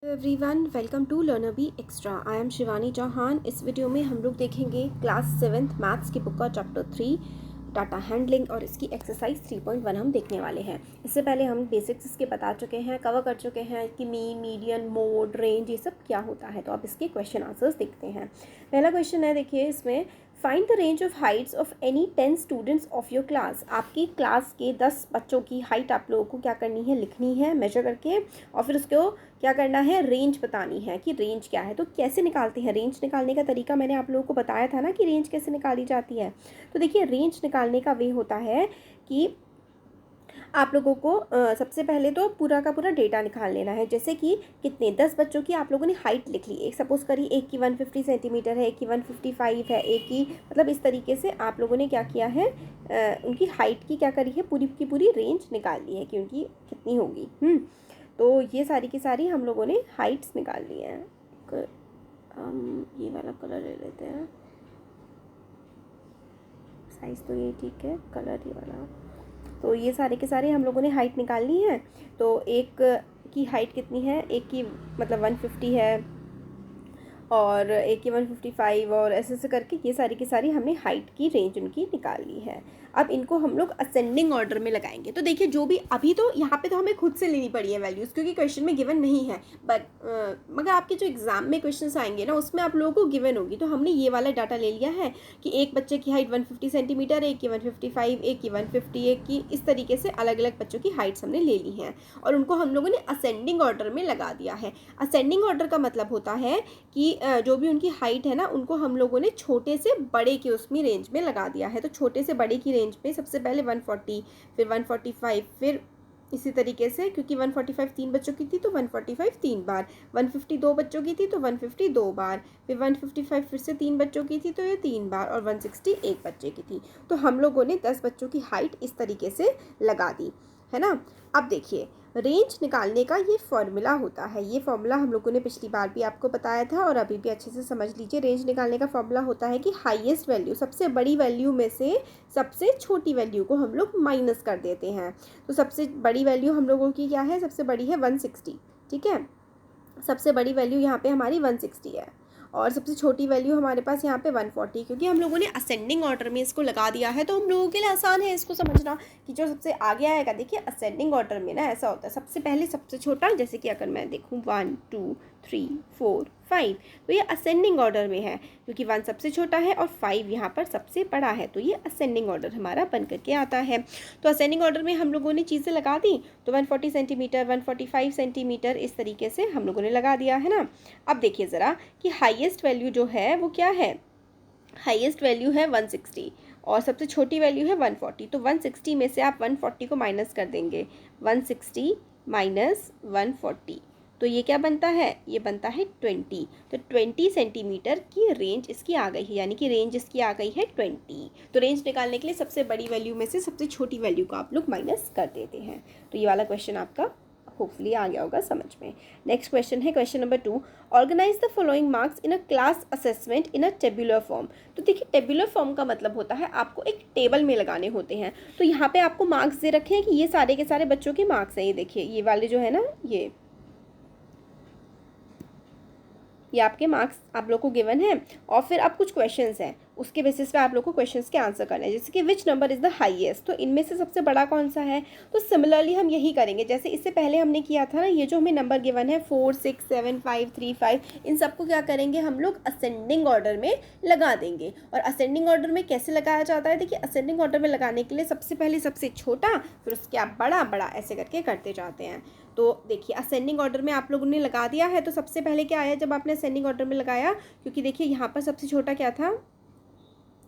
Everyone welcome to learner be extra. I am Shivani Chauhan. इस video में हम लोग देखेंगे क्लास 7th मैथ्स की बुक का चैप्टर 3 डाटा हैंडलिंग और इसकी एक्सरसाइज 3.1 हम देखने वाले हैं। इससे पहले हम बेसिक्स इसके बता चुके हैं, कवर कर चुके हैं कि मीन, मीडियन, मोड, रेंज ये सब क्या होता है। तो आप इसके क्वेश्चन आंसर्स देखते हैं। पहला क्वेश्चन है, देखिए इसमें, find the range of Heights of any 10 students of your class. आपकी क्लास के 10 बच्चों की हाइट आप लोगों को क्या करनी है, लिखनी है मेजर करके, और फिर उसको क्या करना है, रेंज बतानी है कि रेंज क्या है। तो कैसे निकालते हैं रेंज? निकालने का तरीका मैंने आप लोगों को बताया था ना कि रेंज कैसे निकाली जाती है। तो देखिए, रेंज निकालने का वे होता है कि आप लोगों को सबसे पहले तो पूरा का पूरा डेटा निकाल लेना है। जैसे कि कितने 10 बच्चों की आप लोगों ने हाइट लिख ली। एक सपोज करिए एक की 150 सेंटीमीटर है, एक की 155 है, एक की मतलब इस तरीके से आप लोगों ने क्या किया है, उनकी हाइट की क्या करी है, पूरी की पूरी रेंज निकाल ली है कि उनकी कितनी होगी। तो ये सारी की सारी हम लोगों ने हाइट्स निकाल ली हैं। हम ये वाला कलर ले लेते हैं, साइज़ तो ये ठीक है, कलर ये वाला। तो ये सारे के सारे हम लोगों ने हाइट निकाल ली है। तो एक की हाइट कितनी है, एक की मतलब 150 है और एक की 155 और ऐसे ऐसे करके ये सारी की सारी हमने हाइट की रेंज उनकी निकाल ली है। अब इनको हम लोग असेंडिंग ऑर्डर में लगाएंगे। तो देखिए, जो भी अभी तो यहाँ पे तो हमें खुद से लेनी पड़ी है वैल्यूज़, क्योंकि क्वेश्चन में गिवन नहीं है। बट मगर आपके जो एग्जाम में क्वेश्चंस आएंगे ना, उसमें आप लोगों को गिवन होगी। तो हमने ये वाला डाटा ले लिया है कि एक बच्चे की हाइट 150 सेंटीमीटर, एक की 155, एक की 150, एक की, इस तरीके से अलग अलग बच्चों की हाइट्स हमने ले ली हैं और उनको हम लोगों ने असेंडिंग ऑर्डर में लगा दिया है। असेंडिंग ऑर्डर का मतलब होता है कि जो भी उनकी हाइट है ना, उनको हम लोगों ने छोटे से बड़े के उसमें रेंज में लगा दिया है। तो छोटे से बड़े की रेंज में सबसे पहले 140, फिर 145, फिर इसी तरीके से, क्योंकि 145 3 बच्चों की थी तो 145 3 बार, 150 2 बच्चों की थी तो 150 2 बार, फिर 155 फिर से 3 बच्चों की थी तो ये 3 बार, और 160 एक बच्चे की थी। तो हम लोगों ने 10 बच्चों की हाइट इस तरीके से लगा दी है ना। अब देखिए, रेंज निकालने का ये फॉर्मूला होता है। ये फॉर्मूला हम लोगों ने पिछली बार भी आपको बताया था और अभी भी अच्छे से समझ लीजिए। रेंज निकालने का फॉर्मूला होता है कि हाईएस्ट वैल्यू, सबसे बड़ी वैल्यू में से सबसे छोटी वैल्यू को हम लोग माइनस कर देते हैं। तो सबसे बड़ी वैल्यू हम लोगों की क्या है, सबसे बड़ी है 160, ठीक है। सबसे बड़ी वैल्यू यहाँ पे हमारी 160 है और सबसे छोटी वैल्यू हमारे पास यहाँ पे 140, क्योंकि हम लोगों ने असेंडिंग ऑर्डर में इसको लगा दिया है। तो हम लोगों के लिए आसान है इसको समझना कि जो सबसे आगे आएगा। देखिए, असेंडिंग ऑर्डर में ना ऐसा होता है, सबसे पहले सबसे छोटा, जैसे कि अगर मैं देखूँ 1 2 3 4 5, तो ये असेंडिंग ऑर्डर में है क्योंकि 1 सबसे छोटा है और 5 यहाँ पर सबसे बड़ा है। तो ये असेंडिंग ऑर्डर हमारा बन करके आता है। तो असेंडिंग ऑर्डर में हम लोगों ने चीज़ें लगा दी। तो 140 सेंटीमीटर, 145 सेंटीमीटर, इस तरीके से हम लोगों ने लगा दिया है ना। अब देखिए ज़रा कि हाईएस्ट वैल्यू जो है वो क्या है। हाईएस्ट वैल्यू है 160 और सबसे छोटी वैल्यू है 140। तो 160 में से आप 140 को माइनस कर देंगे, 160 माइनस 140, तो ये क्या बनता है, ये बनता है 20। तो 20 सेंटीमीटर की रेंज इसकी आ गई है, यानी कि रेंज इसकी आ गई है 20। तो रेंज निकालने के लिए सबसे बड़ी वैल्यू में से सबसे छोटी वैल्यू को आप लोग माइनस कर देते हैं। तो ये वाला क्वेश्चन आपका होपफुली आ गया होगा समझ में। नेक्स्ट क्वेश्चन है question number 2, organise the following marks in a class assessment in a tabular form. तो देखिए, टेबुलर फॉर्म का मतलब होता है आपको एक टेबल में लगाने होते हैं। तो यहाँ पे आपको मार्क्स दे रखे हैं कि ये सारे के सारे बच्चों के मार्क्स हैं। ये देखिए, ये वाले जो है ना, ये आपके मार्क्स आप लोग को गिवन है और फिर अब कुछ क्वेश्चंस हैं, उसके बेसिस पे आप लोग को क्वेश्चंस के आंसर करना है। जैसे कि which number is the highest, तो इनमें से सबसे बड़ा कौन सा है। तो सिमिलरली हम यही करेंगे जैसे इससे पहले हमने किया था ना। ये जो हमें नंबर गिवन है 4 6 7 5 3 5, इन सबको क्या करेंगे, हम लोग असेंडिंग ऑर्डर में लगा देंगे। और असेंडिंग ऑर्डर में कैसे लगाया जाता है, देखिए असेंडिंग ऑर्डर में लगाने के लिए सबसे पहले सबसे छोटा, फिर उसके आप बड़ा बड़ा ऐसे करके करते जाते हैं। तो देखिए, असेंडिंग ऑर्डर में आप लोगों ने लगा दिया है। तो सबसे पहले क्या आया जब आपने असेंडिंग ऑर्डर में लगाया, क्योंकि देखिए यहाँ पर सबसे छोटा क्या था,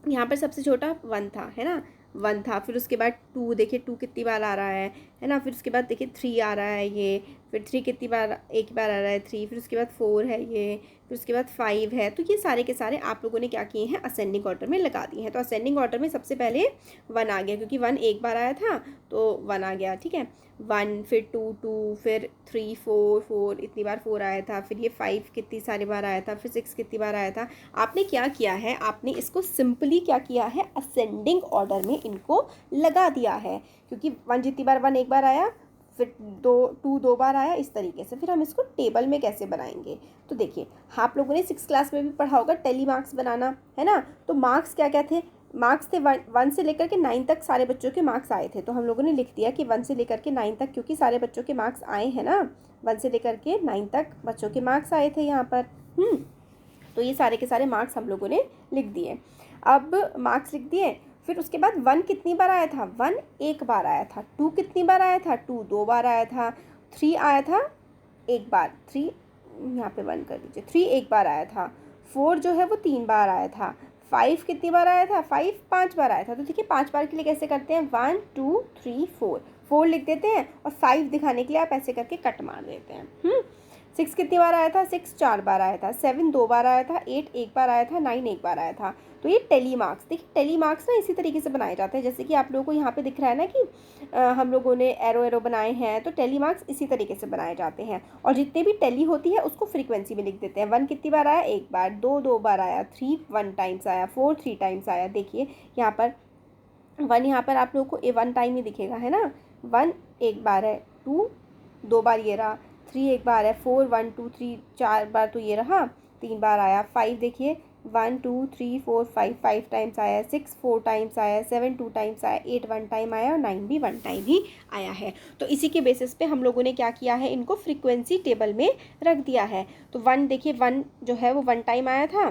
यहाँ पर सबसे छोटा 1 था, है ना, 1 था। फिर उसके बाद 2, देखिए 2 कितनी बार आ रहा है ना। फिर उसके बाद देखिए 3 आ रहा है ये, फिर 3 कितनी बार, एक बार आ रहा है 3, फिर उसके बाद 4 है ये, फिर उसके बाद 5 है। तो ये सारे के सारे आप लोगों ने क्या किए हैं, असेंडिंग ऑर्डर में लगा दिए हैं। तो असेंडिंग ऑर्डर में सबसे पहले 1 आ गया, क्योंकि 1 एक बार आया था तो 1 आ गया, ठीक है। 1, फिर 2 2, फिर 3 4 4, इतनी बार 4 आया था। फिर ये 5 कितनी सारी बार आया था, फिर 6 कितनी बार आया था। आपने क्या किया है, आपने इसको सिंपली क्या किया है, असेंडिंग ऑर्डर में इनको लगा दिया है, क्योंकि 1 जितनी बार 1 एक बार आया, फिर 2 2 बार आया, इस तरीके से। फिर हम इसको टेबल में कैसे बनाएंगे, तो देखिए आप लोगों ने 6th क्लास में भी पढ़ा होगा टेली मार्क्स बनाना, है ना। तो मार्क्स क्या क्या थे, मार्क्स थे 1 से लेकर के 9 तक सारे बच्चों के मार्क्स आए थे। तो हम लोगों ने लिख दिया कि 1 से लेकर के 9 तक, क्योंकि सारे बच्चों के मार्क्स आए हैं ना, 1 से लेकर के 9 तक बच्चों के मार्क्स आए थे यहाँ पर। तो ये सारे के सारे मार्क्स हम लोगों ने लिख दिए। अब मार्क्स लिख दिए, फिर उसके बाद 1 कितनी बार आया था, 1 1 बार आया था। 2 कितनी बार आया था, 2 2 बार आया था। 3 आया था 1 बार, 3 यहाँ पे 1 कर दीजिए, 3 1 बार आया था। 4 जो है वो 3 बार आया था। 5 कितनी बार आया था, 5 5 बार आया था। तो देखिए 5 बार के लिए कैसे करते हैं, 1 2 3 4 लिख देते हैं और 5 दिखाने के लिए आप ऐसे करके कट मार देते हैं। 6 कितनी बार आया था, 6 4 बार आया था। 7 2 बार आया था। 8 1 बार आया था। 9 1 बार आया था। तो ये टेली मार्क्स, देखिए टेली मार्क्स ना इसी तरीके से बनाए जाते हैं, जैसे कि आप लोगों को यहाँ पे दिख रहा है ना कि हम लोगों ने एरो बनाए हैं। तो टेली मार्क्स इसी तरीके से बनाए जाते हैं। और जितने भी टेली होती है उसको फ्रीक्वेंसी में लिख देते हैं। 1 कितनी बार आया, 1 बार। 2 2 बार आया। 3 1 टाइम्स आया। 4 3 टाइम्स आया। देखिए यहाँ पर 1 यहाँ पर आप लोगों को 1 टाइम ही दिखेगा, है ना। 1 1 बार है। 2 2 बार ये रहा। 3 1 बार है। 4 1 2 3 4 बार तो ये रहा, 3 बार आया। 5 देखिए 1 2 3 4 5 टाइम्स आया। 6 4 टाइम्स आया। 7 2 टाइम्स आया। 8 1 टाइम आया और 9 भी 1 टाइम ही आया है। तो इसी के बेसिस पे हम लोगों ने क्या किया है, इनको फ्रीक्वेंसी टेबल में रख दिया है। तो 1 देखिए 1 जो है वो 1 टाइम आया था,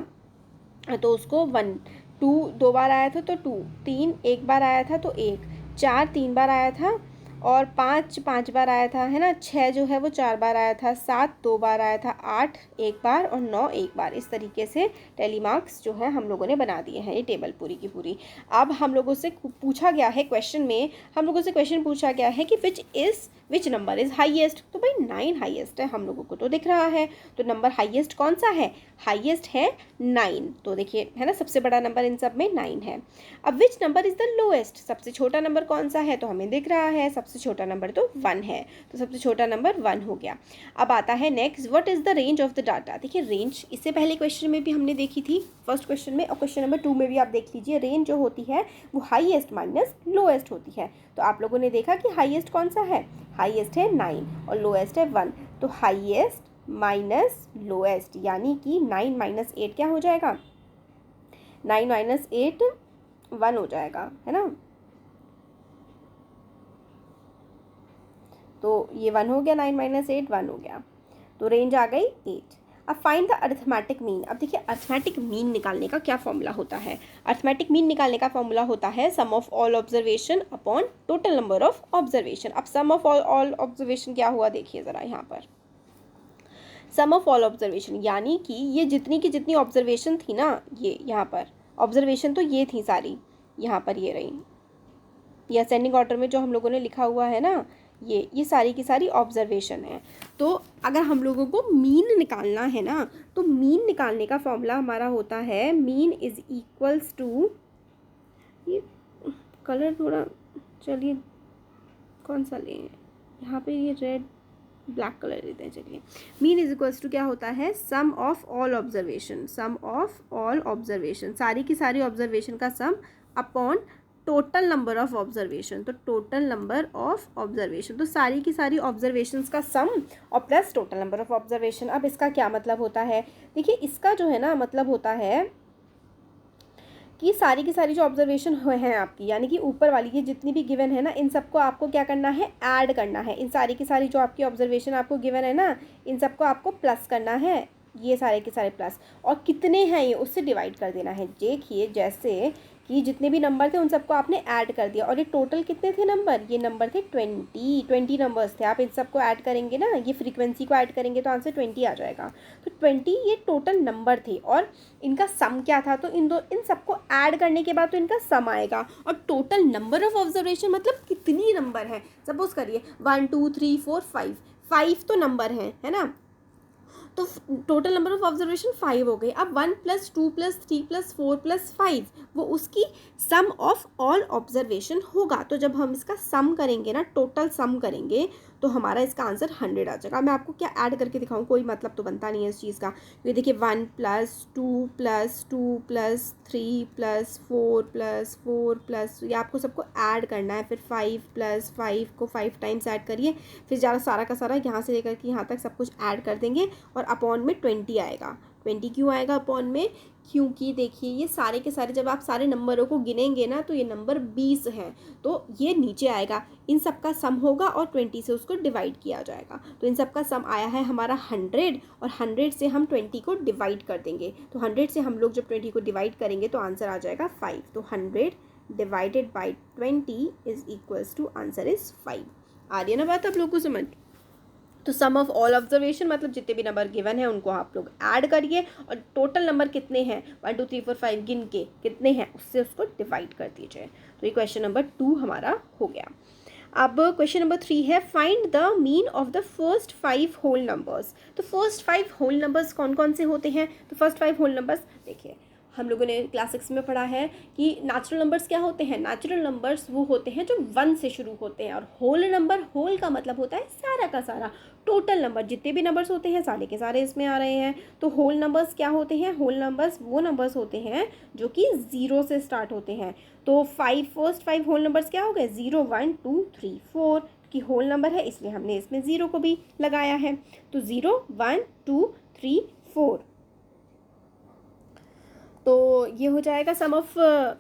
तो उसको 1। 2 2 बार आया था तो 2। 3 1 बार आया था तो 1। 4 3 बार आया था और 5 5 बार आया था, है ना। 6 जो है वो 4 बार आया था। 7 2 बार आया था। 8 1 बार और 9 1 बार। इस तरीके से टेली मार्क्स जो है हम लोगों ने बना दिए हैं, ये टेबल पूरी की पूरी। अब हम लोगों से पूछा गया है क्वेश्चन में, हम लोगों से क्वेश्चन पूछा गया है कि विच नंबर इज़ हाईएस्ट। तो भाई 9 हाईएस्ट है, हम लोगों को तो दिख रहा है। तो नंबर हाईएस्ट कौन सा है, हाईएस्ट है 9। तो देखिए है ना, सबसे बड़ा नंबर इन सब में 9 है। अब which number is the lowest, सबसे छोटा नंबर कौन सा है, तो हमें दिख रहा है सबसे छोटा नंबर तो 1 है। तो सबसे छोटा नंबर 1 हो गया। अब आता है next, what is the range of the data. देखिए रेंज इससे पहले क्वेश्चन में भी हमने देखी थी, फर्स्ट क्वेश्चन में, और क्वेश्चन नंबर 2 में भी आप देख लीजिए। रेंज जो होती है वो हाईएस्ट माइनस लोएस्ट होती है। तो आप लोगों ने देखा कि हाईएस्ट कौन सा है, हाईएस्ट है 9 और लोएस्ट है 1। तो हाईएस्ट माइनस लोएस्ट, यानी कि 9 माइनस 8 क्या हो जाएगा, 9 माइनस 8 1 हो जाएगा, है ना। तो ये 1 हो गया, 9 माइनस 8 1 हो गया। तो रेंज आ गई 8। अब फाइंड द अरिथमेटिक मीन। अब देखिए अरिथमेटिक मीन निकालने का क्या फॉर्मूला होता है। अरिथमेटिक मीन निकालने का फॉर्मूला होता है sum of all observation upon total number of observation. अब सम ऑफ ऑल ऑब्जर्वेशन क्या हुआ, देखिए ज़रा यहाँ पर। सम ऑफ ऑल ऑब्जर्वेशन यानी कि ये जितनी की जितनी ऑब्जर्वेशन थी ना, ये यहाँ पर ऑब्जर्वेशन तो ये थी सारी, यहाँ पर ये रही, ये असेंडिंग ऑर्डर में जो हम लोगों ने लिखा हुआ है ना, ये सारी की सारी ऑब्जर्वेशन है। तो अगर हम लोगों को मीन निकालना है ना, तो मीन निकालने का फॉर्मूला हमारा होता है मीन इज इक्वल्स टू, ये कलर थोड़ा, चलिए कौन सा लें, यहाँ पे ये रेड ब्लैक कलर लेते हैं। चलिए मीन इज इक्वल्स टू क्या होता है, sum of all observation, sum of all observation, सारी की सारी ऑब्जर्वेशन का sum upon total number of observation. तो टोटल नंबर ऑफ ऑब्जर्वेशन, तो सारी की सारी ऑब्जर्वेशंस का सम और plus total number of observation. अब इसका क्या मतलब होता है, देखिए इसका जो है ना मतलब होता है कि सारी की सारी जो ऑब्जर्वेशन हैं आपकी, यानी कि ऊपर वाली ये जितनी भी गिवन है ना, इन सबको आपको क्या करना है, ऐड करना है। इन सारी की सारी जो आपकी ऑब्जर्वेशन आपको गिवन है ना, इन सबको आपको प्लस करना है, ये सारे के सारे प्लस, और कितने हैं ये उससे डिवाइड कर देना है। देखिए जैसे कि जितने भी नंबर थे उन सबको आपने ऐड कर दिया, और ये टोटल कितने थे नंबर, ये नंबर थे 20 नंबर्स थे। आप इन सबको ऐड करेंगे ना, ये फ्रीक्वेंसी को ऐड करेंगे तो आंसर 20 आ जाएगा। तो 20 ये टोटल नंबर थे और इनका सम क्या था, तो इन सबको ऐड करने के बाद तो इनका सम आएगा। और टोटल नंबर ऑफ ऑब्जर्वेशन मतलब कितनी नंबर है, सपोज करिए 1 2 3 4 5 तो नंबर है ना। तो टोटल नंबर ऑफ ऑब्जर्वेशन 5 हो गए। अब 1 + 2 + 3 + 4 + 5 वो उसकी सम ऑफ ऑल ऑब्जर्वेशन होगा। तो जब हम इसका सम करेंगे ना, टोटल सम करेंगे, तो हमारा इसका आंसर 100 आ जाएगा। मैं आपको क्या ऐड करके दिखाऊं, कोई मतलब तो बनता नहीं है इस चीज़ का। ये देखिए 1 + 2 + 2 + 3 + 4 + 4 + ये आपको सबको ऐड करना है। फिर 5 + 5 को 5 टाइम्स ऐड करिए, फिर ज़्यादा सारा का सारा यहाँ से लेकर के यहाँ तक सब कुछ ऐड कर देंगे और अपॉन में 20 आएगा। 20 क्यों आएगा अपॉन में? क्योंकि देखिए ये सारे के सारे जब आप सारे नंबरों को गिनेंगे ना, तो ये नंबर 20 हैं, तो ये नीचे आएगा। इन सब का सम होगा और 20 से उसको डिवाइड किया जाएगा। तो इन सब का सम आया है हमारा 100 और 100 से हम 20 को डिवाइड कर देंगे। तो 100 से हम लोग जब 20 को डिवाइड करेंगे तो आंसर आ जाएगा 5। तो 100 divided by 20 is equals to answer is 5। आ रही है ना बात आप लोग को समझ? तो सम ऑफ ऑल ऑब्जर्वेशन मतलब जितने भी नंबर गिवन है उनको आप लोग ऐड करिए और टोटल नंबर कितने हैं 1 2 3 4 5 गिन के कितने हैं उससे उसको डिवाइड कर दीजिए। तो ये क्वेश्चन नंबर 2 हमारा हो गया। अब क्वेश्चन नंबर 3 है find the mean of the first 5 whole numbers. तो फर्स्ट 5 होल नंबर्स कौन कौन से होते हैं? तो फर्स्ट 5 होल नंबर्स देखिए, हम लोगों ने क्लास 6 में पढ़ा है कि नेचुरल नंबर्स क्या होते हैं। नेचुरल नंबर्स वो होते हैं जो 1 से शुरू होते हैं, और होल नंबर, होल का मतलब होता है सारा का सारा, टोटल नंबर जितने भी नंबर्स होते हैं सारे के सारे इसमें आ रहे हैं। तो होल नंबर्स क्या होते हैं? होल नंबर्स वो नंबर्स होते हैं जो कि 0 से स्टार्ट होते हैं। तो फर्स्ट 5 होल नंबर्स क्या हो गए? 0 1 2 3 4 की होल नंबर है इसलिए हमने इसमें 0 को भी लगाया है। तो 0 1 2 3 4, तो ये हो जाएगा सम ऑफ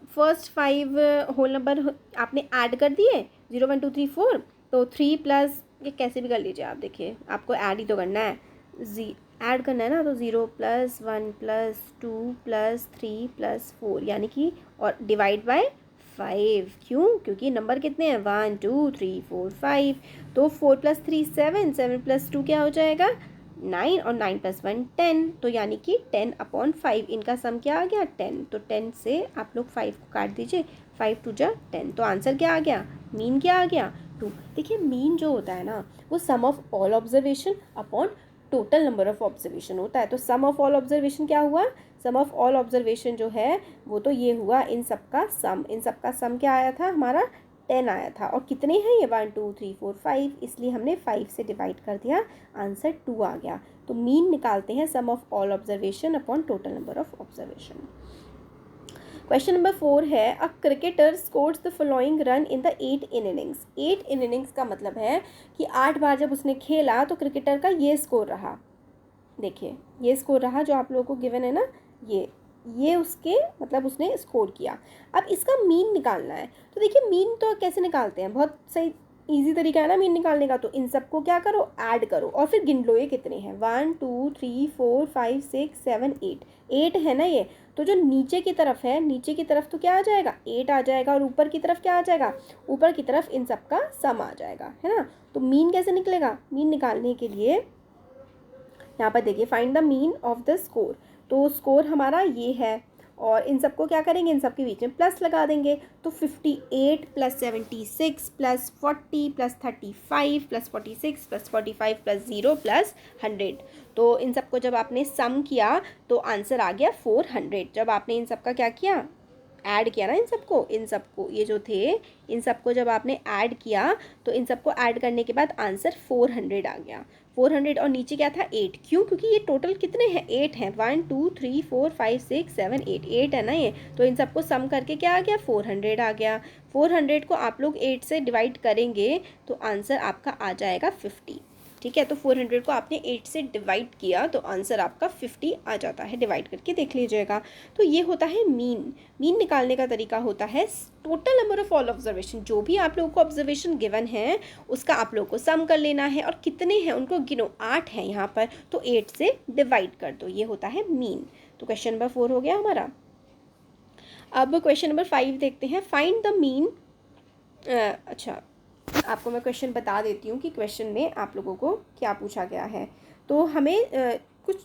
फर्स्ट 5 होल नंबर आपने ऐड कर दिए 0 1 2 3 4। तो 3 प्लस ये कैसे भी कर लीजिए आप, देखिए आपको ऐड ही तो करना है, ऐड करना है ना। तो 0 + 1 + 2 + 3 + 4 यानी कि और डिवाइड बाय 5। क्यों? क्योंकि नंबर कितने हैं 1 2 3 4 5। तो 4 + 3 7, 7 + 2 क्या हो जाएगा 9 और 9 + 1 10। तो यानी कि 10/5 इनका सम क्या आ गया 10। तो 10 से आप लोग 5 को काट दीजिए, 5 2 जा 10। तो आंसर क्या आ गया? मीन क्या आ गया 2। देखिए मीन जो होता है ना वो sum of all observation upon total number of observation होता है। तो सम ऑफ ऑल ऑब्जर्वेशन क्या हुआ? सम ऑफ ऑल ऑब्जर्वेशन जो है वो तो ये हुआ इन सब का सम। इन सब का सम क्या आया था हमारा 10 आया था। और कितने हैं ये 1 2 3 4 5, इसलिए हमने 5 से डिवाइड कर दिया, आंसर 2 आ गया। तो मीन निकालते हैं sum of all observation upon total number of observation. Question number 4 है a cricketer scores the following run in the 8 innings. 8 innings का मतलब है कि 8 बार जब उसने खेला तो क्रिकेटर का ये स्कोर रहा। देखिए ये स्कोर रहा जो आप लोगों को गिवन है ना, ये उसके मतलब उसने स्कोर किया। अब इसका मीन निकालना है। तो देखिए मीन तो कैसे निकालते हैं, बहुत सही इजी तरीका है ना मीन निकालने का। तो इन सबको क्या करो ऐड करो और फिर गिन लो ये कितने हैं 1 2 3 4 5 6 7 8। 8 है ना ये। तो जो नीचे की तरफ है, नीचे की तरफ तो क्या आ जाएगा 8 आ जाएगा, और ऊपर की तरफ क्या आ जाएगा, ऊपर की तरफ इन सब का सम आ जाएगा, है ना। तो मीन कैसे निकलेगा? मीन निकालने के लिए यहाँ पर देखिए find the mean of the score. तो स्कोर हमारा ये है और इन सबको क्या करेंगे, इन सब के बीच में प्लस लगा देंगे। तो 58 + 76 + 40 + 35 + 46 + 45 + 0 + 100। तो इन सबको जब आपने सम किया तो आंसर आ गया 400। जब आपने इन सब का क्या किया ऐड किया ना, इन सबको ये जो थे इन सबको जब आपने ऐड किया तो इन सबको ऐड करने के बाद आंसर 400 आ गया। 400 और नीचे क्या था 8। क्यों? क्योंकि ये टोटल कितने हैं 8 हैं, 1 2 3 4 5 6 7 8, 8 है ना ये। तो इन सबको सम करके क्या आ गया 400 आ गया। 400 को आप लोग 8 से डिवाइड करेंगे तो आंसर आपका आ जाएगा 50। ठीक है, तो 400 को आपने 8 से डिवाइड किया तो आंसर आपका 50 आ जाता है। डिवाइड करके देख लीजिएगा। तो ये होता है मीन। मीन निकालने का तरीका होता है total number of all observation. जो भी आप लोगों को ऑब्जर्वेशन गिवन है उसका आप लोगों को सम कर लेना है और कितने हैं उनको गिनो, 8 हैं यहाँ पर, तो 8 से डिवाइड कर दो, ये होता है मीन। तो क्वेश्चन नंबर 4 हो गया हमारा। अब क्वेश्चन नंबर 5 देखते हैं फाइंड द मीन। अच्छा, आपको मैं क्वेश्चन बता देती हूँ कि क्वेश्चन में आप लोगों को क्या पूछा गया है। तो हमें कुछ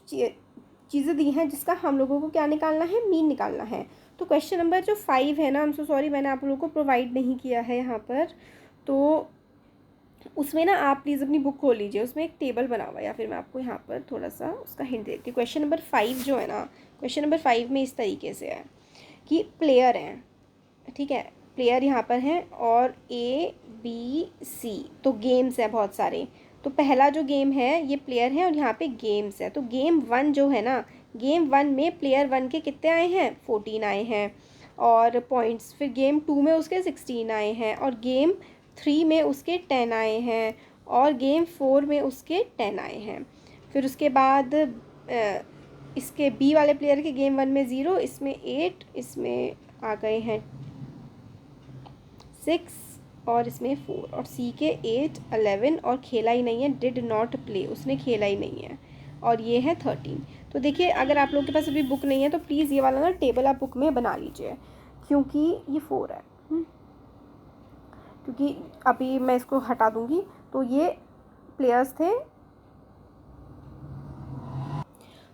चीज़ें दी हैं जिसका हम लोगों को क्या निकालना है, मीन निकालना है। तो क्वेश्चन नंबर जो 5 है ना, आई एम सो सॉरी मैंने आप लोगों को प्रोवाइड नहीं किया है यहाँ पर। तो उसमें ना आप प्लीज़ अपनी बुक खोल लीजिए, उसमें एक टेबल बना हुआ है, या फिर मैं आपको यहाँ पर थोड़ा सा उसका हिंट देती हूँ। क्वेश्चन नंबर 5 जो है ना, क्वेश्चन नंबर 5 में इस तरीके से है कि प्लेयर हैं, ठीक है, प्लेयर यहाँ पर हैं और ABC, तो गेम्स हैं बहुत सारे। तो पहला जो गेम है ये प्लेयर है और यहाँ पे गेम्स है। तो गेम 1 जो है ना, गेम 1 में प्लेयर 1 के कितने आए हैं, 14 आए हैं और पॉइंट्स। फिर गेम 2 में उसके 16 आए हैं और गेम 3 में उसके 10 आए हैं और गेम 4 में उसके 10 आए हैं। फिर उसके बाद इसके बी वाले प्लेयर के गेम 1 में 0, इसमें 8, इसमें आ गए हैं 6 और इसमें 4, और सी के 8, 11 और खेला ही नहीं है, डिड नॉट प्ले, उसने खेला ही नहीं है, और ये है 13। तो देखिए अगर आप लोगों के पास अभी बुक नहीं है तो प्लीज़ ये वाला ना टेबल आप बुक में बना लीजिए, क्योंकि ये 4 है। क्योंकि अभी मैं इसको हटा दूँगी। तो ये प्लेयर्स थे।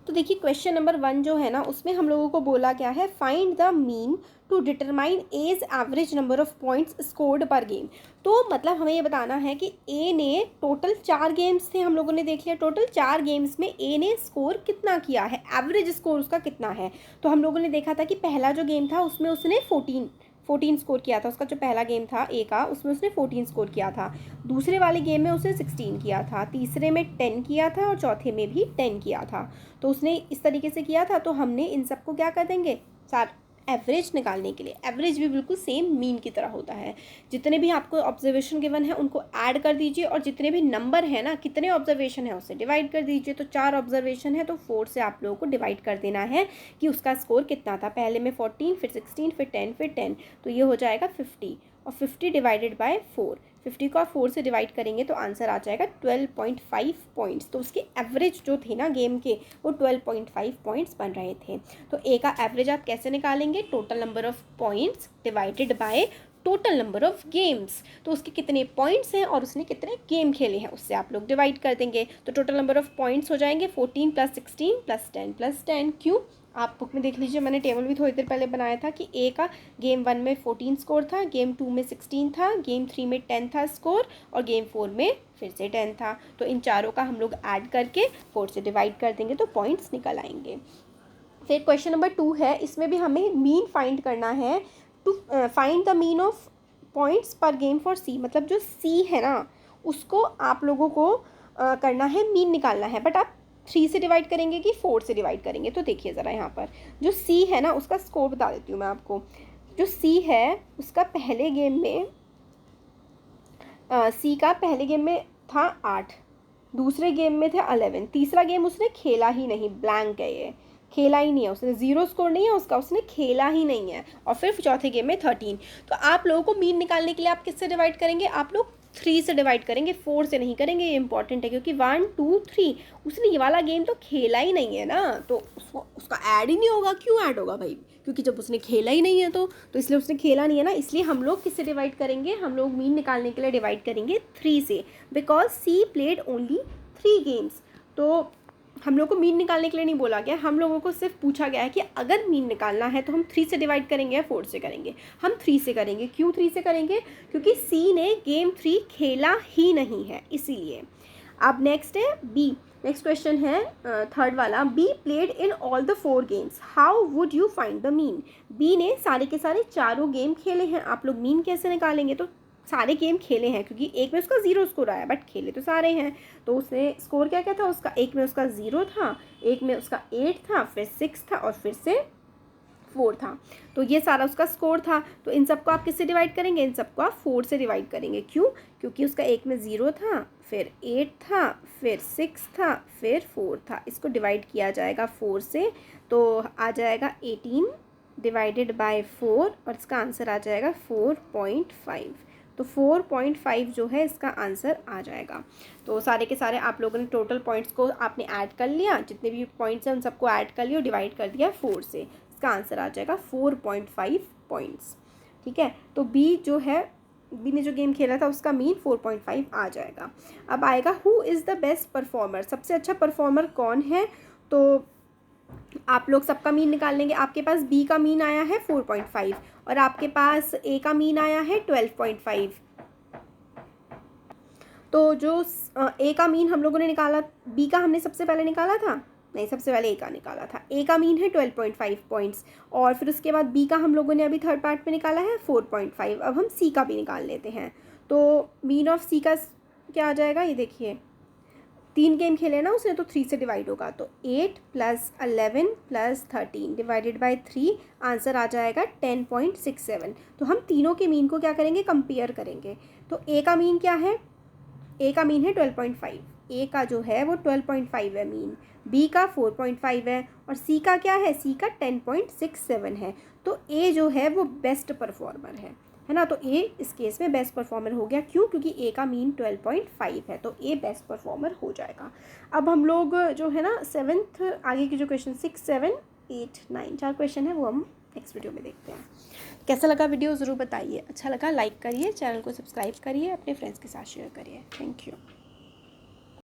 तो देखिए क्वेश्चन नंबर 1 जो है ना, उसमें हम लोगों को बोला क्या है, find the mean to determine as average number of points scored per game. तो मतलब हमें ये बताना है कि ए ने टोटल 4 गेम्स थे, हम लोगों ने देख लिया, टोटल 4 गेम्स में ए ने स्कोर कितना किया है, एवरेज स्कोर उसका कितना है। तो हम लोगों ने देखा था कि पहला जो गेम था उसमें उसने 14 स्कोर किया था, उसका जो पहला गेम था ए का, उसमें उसने 14 स्कोर किया था। दूसरे वाले गेम में उसने 16 किया था, तीसरे में 10 किया था और चौथे में भी 10 किया था। तो उसने इस तरीके से किया था। तो हमने इन सबको क्या कर देंगे, एवरेज निकालने के लिए, एवरेज भी बिल्कुल सेम मीन की तरह होता है। जितने भी आपको ऑब्जर्वेशन गिवन है उनको ऐड कर दीजिए और जितने भी नंबर है ना, कितने ऑब्जर्वेशन है उससे डिवाइड कर दीजिए। तो 4 ऑब्जर्वेशन है तो 4 से आप लोगों को डिवाइड कर देना है कि उसका स्कोर कितना था। पहले में 14, फिर 16, फिर 10, फिर 10, तो ये हो जाएगा 50, और 50 डिवाइडेड बाय 4, 50 को आप 4 से डिवाइड करेंगे तो आंसर आ जाएगा 12.5 पॉइंट्स। तो उसके एवरेज जो थे ना गेम के, वो 12.5 पॉइंट्स बन रहे थे। तो ए का एवरेज आप कैसे निकालेंगे, total number of points divided by total number of games. तो उसके कितने पॉइंट्स हैं और उसने कितने गेम खेले हैं उससे आप लोग डिवाइड कर देंगे। तो टोटल नंबर ऑफ पॉइंट्स हो जाएंगे 14 + 16 + 10 + 10। क्यों, आप बुक में देख लीजिए, मैंने टेबल भी थोड़ी देर पहले बनाया था कि ए का गेम 1 में 14 स्कोर था, गेम 2 में 16 था, गेम 3 में 10 था स्कोर, और गेम 4 में फिर से 10 था। तो इन चारों का हम लोग ऐड करके 4 से डिवाइड कर देंगे तो पॉइंट्स निकल आएंगे। फिर क्वेश्चन नंबर 2 है, इसमें भी हमें मीन फाइंड करना है। To find the mean of points per game for C, मतलब जो सी है ना उसको आप लोगों को करना है, मीन निकालना है। बट आप 3 से डिवाइड करेंगे कि 4 से डिवाइड करेंगे। तो देखिए ज़रा यहाँ पर जो सी है ना उसका स्कोर बता देती हूँ मैं आपको। जो सी है उसका पहले गेम में सी का पहले गेम में था 8, दूसरे गेम में थे 11, तीसरा गेम उसने खेला ही नहीं, ब्लैंक है ये, खेला ही नहीं है उसने, 0 स्कोर नहीं है उसका, उसने खेला ही नहीं है। और फिर चौथे गेम में 13। तो आप लोगों को मीन निकालने के लिए आप किससे डिवाइड करेंगे, आप लोग 3 से डिवाइड करेंगे, 4 से नहीं करेंगे। ये इंपॉर्टेंट है क्योंकि 1, 2, 3 उसने ये वाला गेम तो खेला ही नहीं है ना, तो उसका ऐड ही नहीं होगा। क्यों ऐड होगा भाई, क्योंकि जब उसने खेला ही नहीं है तो इसलिए उसने खेला नहीं है ना। इसलिए हम लोग किससे डिवाइड करेंगे, हम लोग मीन निकालने के लिए डिवाइड करेंगे 3 से, because she played only 3 games. तो हम लोग को मीन निकालने के लिए नहीं बोला गया, हम लोगों को सिर्फ पूछा गया है कि अगर मीन निकालना है तो हम 3 से डिवाइड करेंगे या 4 से करेंगे। हम 3 से करेंगे। क्यों 3 से करेंगे, क्योंकि सी ने गेम 3 खेला ही नहीं है, इसीलिए। अब नेक्स्ट है बी, नेक्स्ट क्वेश्चन है थर्ड वाला, B played in all the 4 games, how would you find the mean. B ने सारे के सारे चारों गेम खेले हैं, आप लोग मीन कैसे निकालेंगे। तो सारे गेम खेले हैं, क्योंकि एक में उसका 0 स्कोर आया बट खेले तो सारे हैं। तो उसने स्कोर क्या क्या था उसका, एक में उसका 0 था, एक में उसका 8 था, फिर 6 था और फिर से 4 था। तो ये सारा उसका स्कोर था। तो इन सबको आप किससे डिवाइड करेंगे, इन सबको आप 4 से डिवाइड करेंगे। क्यों, क्योंकि उसका एक में 0 था, फिर 8 था, फिर 6 था, फिर 4 था। इसको डिवाइड किया जाएगा 4 से, तो आ जाएगा 18 डिवाइडेड बाय 4 और इसका आंसर आ जाएगा 4.5। तो 4.5 जो है इसका आंसर आ जाएगा। तो सारे के सारे आप लोगों ने टोटल पॉइंट्स को आपने ऐड कर लिया, जितने भी पॉइंट्स हैं उन सबको ऐड कर लिया, डिवाइड कर दिया 4 से, इसका आंसर आ जाएगा 4.5 पॉइंट्स। ठीक है, तो बी जो है, बी ने जो गेम खेला था उसका मीन 4.5 आ जाएगा। अब आएगा who is the best performer, सबसे अच्छा परफॉर्मर कौन है। तो आप लोग सबका मीन निकाल लेंगे। आपके पास बी का मीन आया है 4.5 और आपके पास ए का मीन आया है 12.5। तो जो ए का मीन हम लोगों ने निकाला, बी का हमने सबसे पहले निकाला था, नहीं सबसे पहले ए का निकाला था। ए का मीन है 12.5 पॉइंट्स, और फिर उसके बाद बी का हम लोगों ने अभी थर्ड पार्ट में निकाला है 4.5। अब हम सी का भी निकाल लेते हैं। तो मीन ऑफ सी का क्या आ जाएगा, ये देखिए 3 गेम खेले ना उसने, तो 3 से डिवाइड होगा, तो 8 + 11 + 13 डिवाइडेड बाय 3, आंसर आ जाएगा 10.67। तो हम तीनों के मीन को क्या करेंगे, कंपेयर करेंगे। तो ए का मीन क्या है, ए का मीन है 12.5, ए का जो है वो 12.5 है मीन, बी का 4.5 है, और सी का क्या है, सी का 10.67 है। तो ए जो है वो बेस्ट परफॉर्मर है ना। तो ए इस केस में बेस्ट परफॉर्मर हो गया, क्यों, क्योंकि ए का मीन 12.5 है, तो ए बेस्ट परफॉर्मर हो जाएगा। अब हम लोग जो है ना 7th आगे के जो क्वेश्चन 6, 7, 8, 9 4 क्वेश्चन है वो हम नेक्स्ट वीडियो में देखते हैं। कैसा लगा वीडियो ज़रूर बताइए, अच्छा लगा लाइक करिए, चैनल को सब्सक्राइब करिए, अपने फ्रेंड्स के साथ शेयर करिए। Thank you.